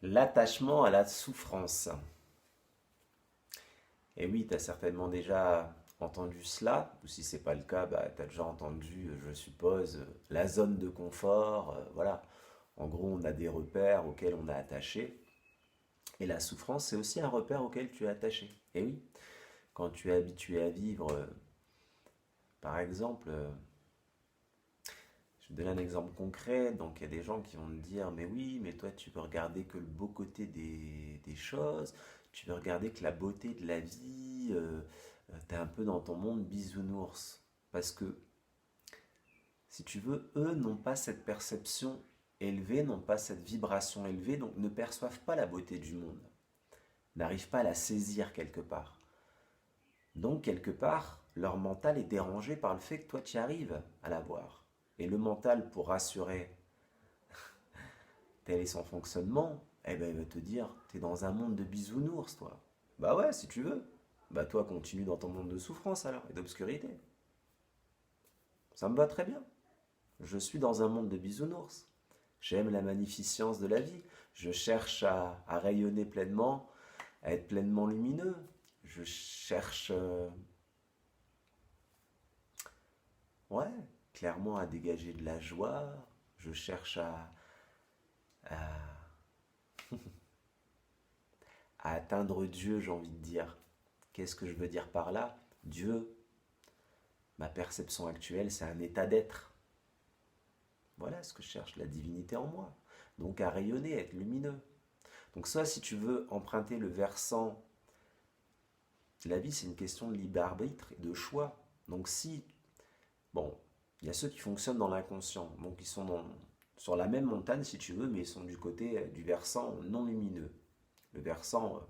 L'attachement à la souffrance. Et oui, tu as certainement déjà entendu cela, ou si c'est pas le cas, bah, tu as déjà entendu, je suppose, la zone de confort. Voilà. En gros, on a des repères auxquels on est attaché. Et la souffrance, c'est aussi un repère auquel tu es attaché. Et oui, quand tu es habitué à vivre, par exemple, je vais te donner un exemple concret. Donc, il y a des gens qui vont me dire, mais oui, mais toi, tu veux regarder que le beau côté des choses, tu veux regarder que la beauté de la vie, tu es un peu dans ton monde bisounours. Parce que, si tu veux, eux n'ont pas cette perception élevée, n'ont pas cette vibration élevée, donc ne perçoivent pas la beauté du monde, n'arrivent pas à la saisir quelque part. Donc, quelque part, leur mental est dérangé par le fait que toi, tu arrives à la voir. Et le mental, pour rassurer tel est son fonctionnement, eh ben, il va te dire, t'es dans un monde de bisounours, toi. Bah ouais, si tu veux. Bah toi, continue dans ton monde de souffrance alors, et d'obscurité. Ça me va très bien. Je suis dans un monde de bisounours. J'aime la magnificence de la vie. Je cherche à rayonner pleinement, à être pleinement lumineux. Je cherche, ouais, clairement à dégager de la joie. Je cherche à, à atteindre Dieu, j'ai envie de dire. Qu'est-ce que je veux dire par là? Dieu, ma perception actuelle, c'est un état d'être. Voilà ce que je cherche, la divinité en moi. Donc à rayonner, être lumineux. Donc ça, si tu veux emprunter le versant, la vie, c'est une question de libre arbitre et de choix. Donc si, bon, il y a ceux qui fonctionnent dans l'inconscient, donc ils sont sur la même montagne, si tu veux, mais ils sont du côté du versant non lumineux, le versant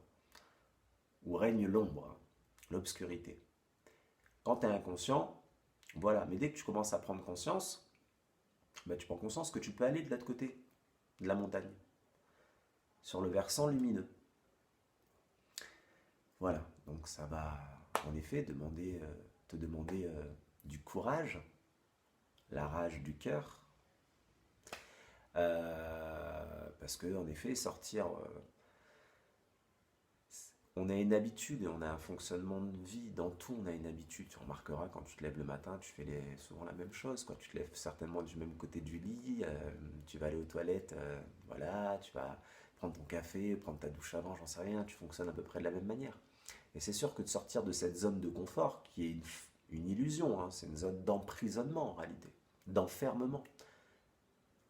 où règne l'ombre, l'obscurité. Quand tu es inconscient, voilà, mais dès que tu commences à prendre conscience, bah, tu prends conscience que tu peux aller de l'autre côté de la montagne, sur le versant lumineux. Voilà, donc ça va en effet te demander du courage, la rage du cœur, parce que en effet sortir, on a une habitude et on a un fonctionnement de vie, dans tout on a une habitude, tu remarqueras quand tu te lèves le matin, tu fais souvent la même chose, quand tu te lèves certainement du même côté du lit, tu vas aller aux toilettes, voilà, tu vas prendre ton café, prendre ta douche avant, j'en sais rien, tu fonctionnes à peu près de la même manière. Et c'est sûr que de sortir de cette zone de confort, qui est une illusion, hein, c'est une zone d'emprisonnement en réalité, d'enfermement,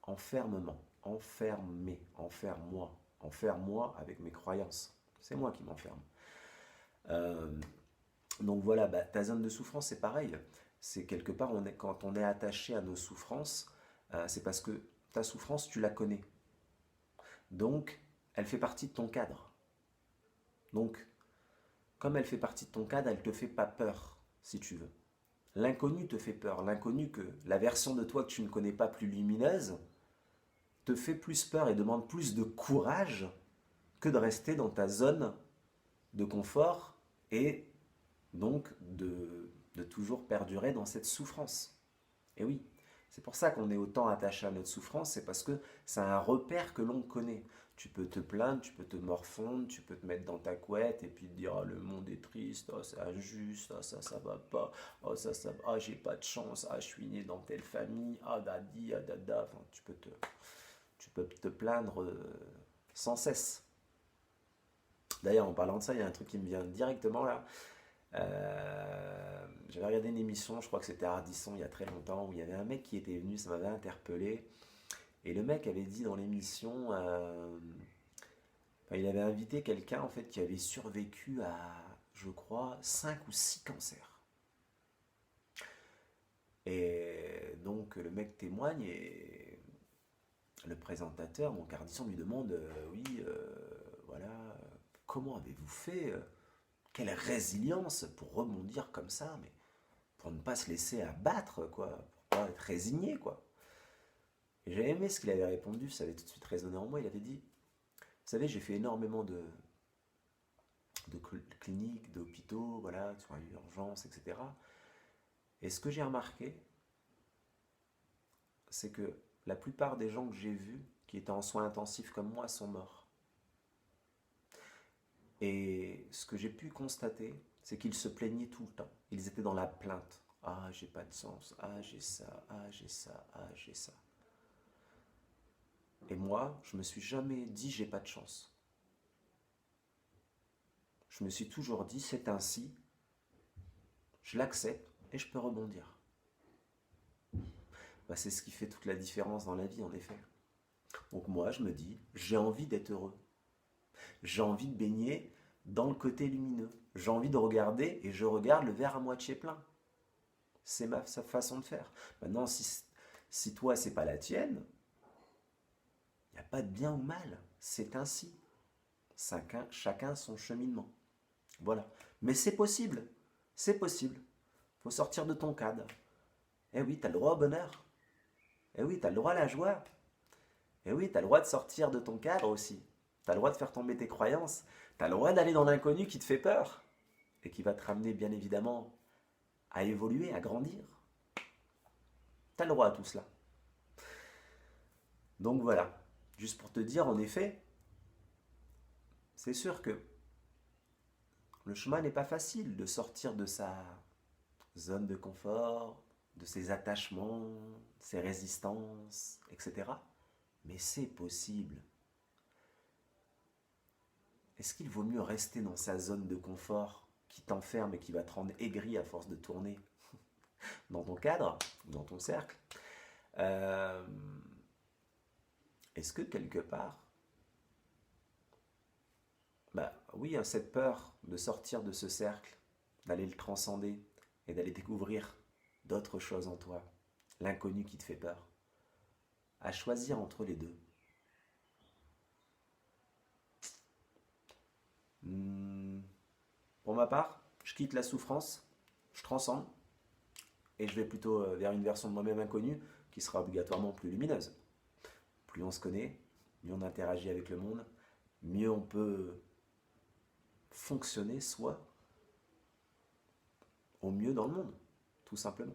enfermement, enfermé, enferme-moi, enferme-moi avec mes croyances. C'est moi qui m'enferme. Euh, donc voilà, bah, ta zone de souffrance, c'est pareil. C'est quelque part, quand on est attaché à nos souffrances, c'est parce que ta souffrance, tu la connais. Donc, elle fait partie de ton cadre. Donc, comme elle fait partie de ton cadre, elle ne te fait pas peur, si tu veux. L'inconnu te fait peur. L'inconnu, que la version de toi que tu ne connais pas plus lumineuse, te fait plus peur et demande plus de courage que de rester dans ta zone de confort et donc de toujours perdurer dans cette souffrance. Et oui, c'est pour ça qu'on est autant attaché à notre souffrance, c'est parce que c'est un repère que l'on connaît. Tu peux te plaindre, tu peux te morfondre, tu peux te mettre dans ta couette et puis te dire, oh, le monde est triste, oh, c'est injuste, oh, ça va pas, oh ça va, oh, j'ai pas de chance, ah je suis né dans telle famille, ah dadi, ah dada, enfin, tu peux te plaindre sans cesse. D'ailleurs, en parlant de ça, il y a un truc qui me vient directement là. J'avais regardé une émission, je crois que c'était Ardisson il y a très longtemps, où il y avait un mec qui était venu, ça m'avait interpellé. Et le mec avait dit dans l'émission, enfin, il avait invité quelqu'un en fait qui avait survécu à, je crois, 5 ou 6 cancers. Et donc le mec témoigne et le présentateur, donc Ardisson lui demande, oui, voilà, comment avez-vous fait quelle résilience pour rebondir comme ça, mais pour ne pas se laisser abattre, quoi, pour pas être résigné, quoi. Et j'ai aimé ce qu'il avait répondu, ça avait tout de suite résonné en moi. Il avait dit, vous savez, j'ai fait énormément de cliniques, d'hôpitaux, voilà, sur l'urgence, etc. Et ce que j'ai remarqué, c'est que la plupart des gens que j'ai vus, qui étaient en soins intensifs comme moi, sont morts. Et ce que j'ai pu constater, c'est qu'ils se plaignaient tout le temps. Ils étaient dans la plainte. Ah, j'ai pas de sens. Ah, j'ai ça. Ah, j'ai ça. Ah, j'ai ça. Et moi, je me suis jamais dit j'ai pas de chance. Je me suis toujours dit c'est ainsi, je l'accepte et je peux rebondir. Bah, c'est ce qui fait toute la différence dans la vie, en effet. Donc moi, je me dis, j'ai envie d'être heureux. J'ai envie de baigner dans le côté lumineux. J'ai envie de regarder et je regarde le verre à moitié plein. C'est sa façon de faire. Maintenant, si toi, c'est pas la tienne, il n'y a pas de bien ou mal. C'est ainsi. Chacun son cheminement. Voilà. Mais c'est possible. C'est possible. Il faut sortir de ton cadre. Eh oui, tu as le droit au bonheur. Eh oui, tu as le droit à la joie. Eh oui, tu as le droit de sortir de ton cadre aussi. Tu as le droit de faire tomber tes croyances. Tu as le droit d'aller dans l'inconnu qui te fait peur. Et qui va te ramener, bien évidemment, à évoluer, à grandir. Tu as le droit à tout cela. Donc voilà. Juste pour te dire, en effet, c'est sûr que le chemin n'est pas facile de sortir de sa zone de confort, de ses attachements, ses résistances, etc. Mais c'est possible. Est-ce qu'il vaut mieux rester dans sa zone de confort qui t'enferme et qui va te rendre aigri à force de tourner dans ton cadre, dans ton cercle? Euh, Est-ce que quelque part, bah oui, hein, cette peur de sortir de ce cercle, d'aller le transcender et d'aller découvrir d'autres choses en toi, l'inconnu qui te fait peur, à choisir entre les deux. Hmm, pour ma part, je quitte la souffrance, je transcende et je vais plutôt vers une version de moi-même inconnue qui sera obligatoirement plus lumineuse. Plus on se connaît, mieux on interagit avec le monde, mieux on peut fonctionner soi au mieux dans le monde, tout simplement.